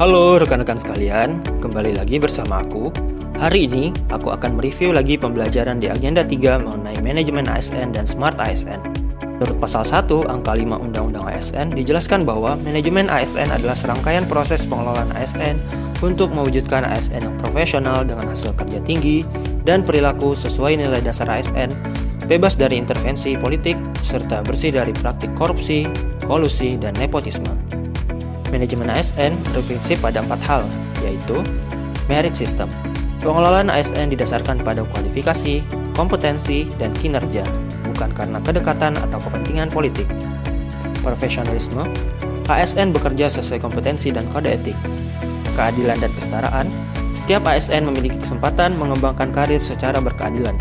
Halo rekan-rekan sekalian, kembali lagi bersama aku. Hari ini aku akan mereview lagi pembelajaran di agenda 3 mengenai manajemen ASN dan Smart ASN. Menurut pasal 1 angka 5 Undang-Undang ASN dijelaskan bahwa manajemen ASN adalah serangkaian proses pengelolaan ASN untuk mewujudkan ASN yang profesional dengan hasil kerja tinggi dan perilaku sesuai nilai dasar ASN, bebas dari intervensi politik, serta bersih dari praktik korupsi, kolusi, dan nepotisme. Manajemen ASN berprinsip pada 4 hal, yaitu merit system. Pengelolaan ASN didasarkan pada kualifikasi, kompetensi, dan kinerja, bukan karena kedekatan atau kepentingan politik. Profesionalisme, ASN bekerja sesuai kompetensi dan kode etik. Keadilan dan kesetaraan, setiap ASN memiliki kesempatan mengembangkan karir secara berkeadilan.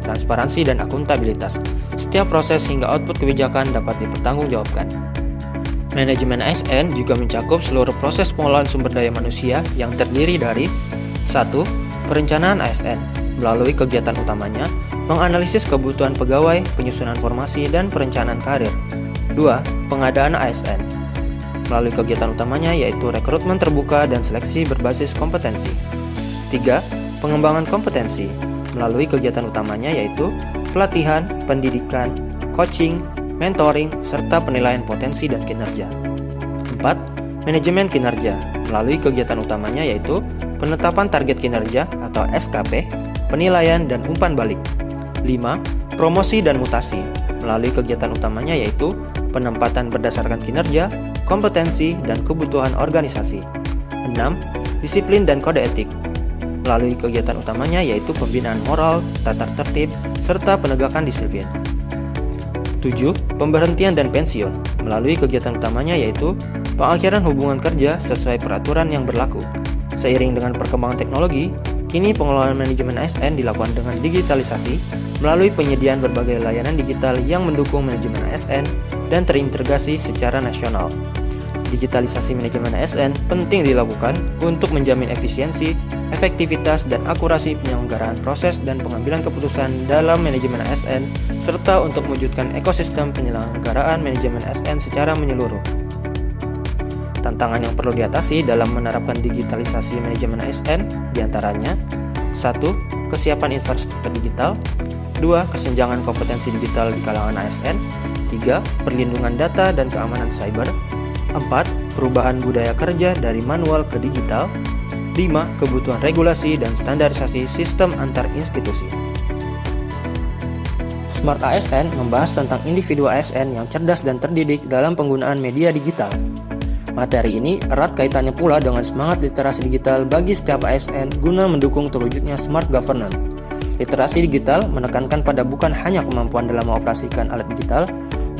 Transparansi dan akuntabilitas, setiap proses hingga output kebijakan dapat dipertanggungjawabkan. Manajemen ASN juga mencakup seluruh proses pengelolaan sumber daya manusia yang terdiri dari 1. Perencanaan ASN, melalui kegiatan utamanya, menganalisis kebutuhan pegawai, penyusunan formasi, dan perencanaan karir. 2. Pengadaan ASN, melalui kegiatan utamanya yaitu rekrutmen terbuka dan seleksi berbasis kompetensi. 3. Pengembangan kompetensi, melalui kegiatan utamanya yaitu pelatihan, pendidikan, coaching, mentoring, serta penilaian potensi dan kinerja. 4. Manajemen kinerja, melalui kegiatan utamanya yaitu penetapan target kinerja atau SKP, penilaian dan umpan balik. 5. Promosi dan mutasi, melalui kegiatan utamanya yaitu penempatan berdasarkan kinerja, kompetensi, dan kebutuhan organisasi. 6. Disiplin dan kode etik, melalui kegiatan utamanya yaitu pembinaan moral, tata tertib, serta penegakan disiplin. 7. Pemberhentian dan pensiun, melalui kegiatan utamanya yaitu pengakhiran hubungan kerja sesuai peraturan yang berlaku. Seiring dengan perkembangan teknologi, kini pengelolaan manajemen ASN dilakukan dengan digitalisasi melalui penyediaan berbagai layanan digital yang mendukung manajemen ASN dan terintegrasi secara nasional. Digitalisasi manajemen ASN penting dilakukan untuk menjamin efisiensi, efektivitas, dan akurasi penyelenggaraan proses dan pengambilan keputusan dalam manajemen ASN, serta untuk mewujudkan ekosistem penyelenggaraan manajemen ASN secara menyeluruh. Tantangan yang perlu diatasi dalam menerapkan digitalisasi manajemen ASN diantaranya 1. Kesiapan infrastruktur digital. 2. Kesenjangan kompetensi digital di kalangan ASN. 3. Perlindungan data dan keamanan cyber. 4. Perubahan budaya kerja dari manual ke digital. 5. Kebutuhan regulasi dan standarisasi sistem antar institusi. Smart ASN membahas tentang individu ASN yang cerdas dan terdidik dalam penggunaan media digital. Materi ini erat kaitannya pula dengan semangat literasi digital bagi setiap ASN guna mendukung terwujudnya smart governance. Literasi digital menekankan pada bukan hanya kemampuan dalam mengoperasikan alat digital,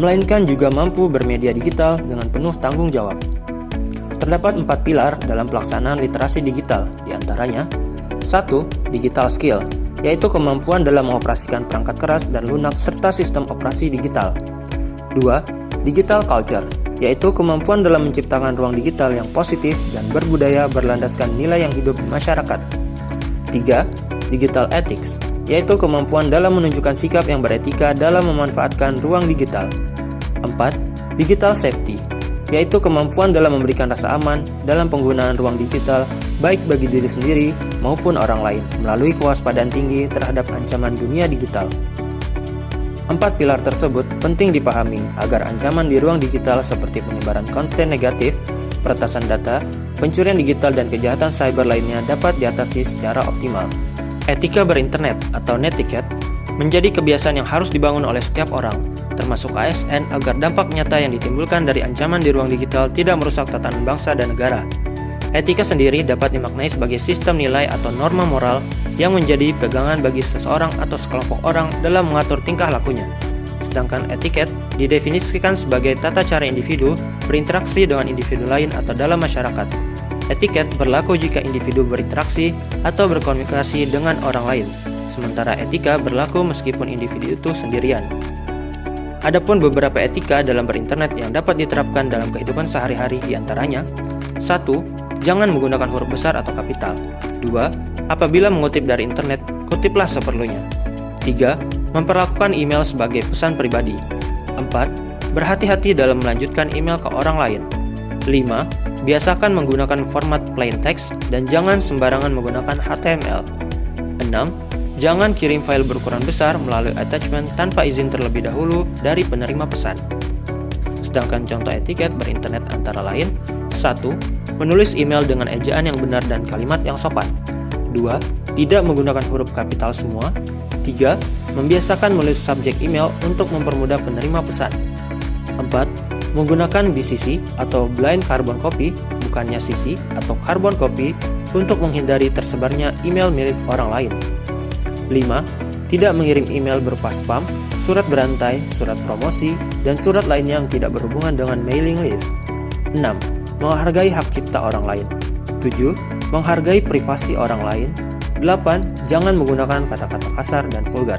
melainkan juga mampu bermedia digital dengan penuh tanggung jawab. Terdapat 4 pilar dalam pelaksanaan literasi digital, diantaranya 1. Digital skill, yaitu kemampuan dalam mengoperasikan perangkat keras dan lunak serta sistem operasi digital. 2. Digital culture, yaitu kemampuan dalam menciptakan ruang digital yang positif dan berbudaya berlandaskan nilai yang hidup di masyarakat. 3. Digital ethics, yaitu kemampuan dalam menunjukkan sikap yang beretika dalam memanfaatkan ruang digital. 4. Digital safety, yaitu kemampuan dalam memberikan rasa aman dalam penggunaan ruang digital baik bagi diri sendiri maupun orang lain melalui kewaspadaan tinggi terhadap ancaman dunia digital. 4 pilar tersebut penting dipahami agar ancaman di ruang digital seperti penyebaran konten negatif, peretasan data, pencurian digital, dan kejahatan cyber lainnya dapat diatasi secara optimal. Etika berinternet atau netiquette menjadi kebiasaan yang harus dibangun oleh setiap orang, termasuk ASN, agar dampak nyata yang ditimbulkan dari ancaman di ruang digital tidak merusak tatanan bangsa dan negara. Etika sendiri dapat dimaknai sebagai sistem nilai atau norma moral yang menjadi pegangan bagi seseorang atau sekelompok orang dalam mengatur tingkah lakunya. Sedangkan etiket didefinisikan sebagai tata cara individu berinteraksi dengan individu lain atau dalam masyarakat. Etiket berlaku jika individu berinteraksi atau berkomunikasi dengan orang lain, sementara etika berlaku meskipun individu itu sendirian. Adapun beberapa etika dalam berinternet yang dapat diterapkan dalam kehidupan sehari-hari diantaranya 1. Jangan menggunakan huruf besar atau kapital. 2. Apabila mengutip dari internet, kutiplah seperlunya. 3. Memperlakukan email sebagai pesan pribadi. 4. Berhati-hati dalam melanjutkan email ke orang lain. 5. Biasakan menggunakan format plain text dan jangan sembarangan menggunakan HTML. 6. Jangan kirim file berukuran besar melalui attachment tanpa izin terlebih dahulu dari penerima pesan. Sedangkan contoh etiket berinternet antara lain: 1. Menulis email dengan ejaan yang benar dan kalimat yang sopan. 2. Tidak menggunakan huruf kapital semua. 3. Membiasakan menulis subjek email untuk mempermudah penerima pesan. 4. Menggunakan BCC atau blind carbon copy, bukannya CC atau carbon copy, untuk menghindari tersebarnya email milik orang lain. 5. Tidak mengirim email berupa spam, surat berantai, surat promosi, dan surat lainnya yang tidak berhubungan dengan mailing list. 6. Menghargai hak cipta orang lain. 7. Menghargai privasi orang lain. 8. Jangan menggunakan kata-kata kasar dan vulgar.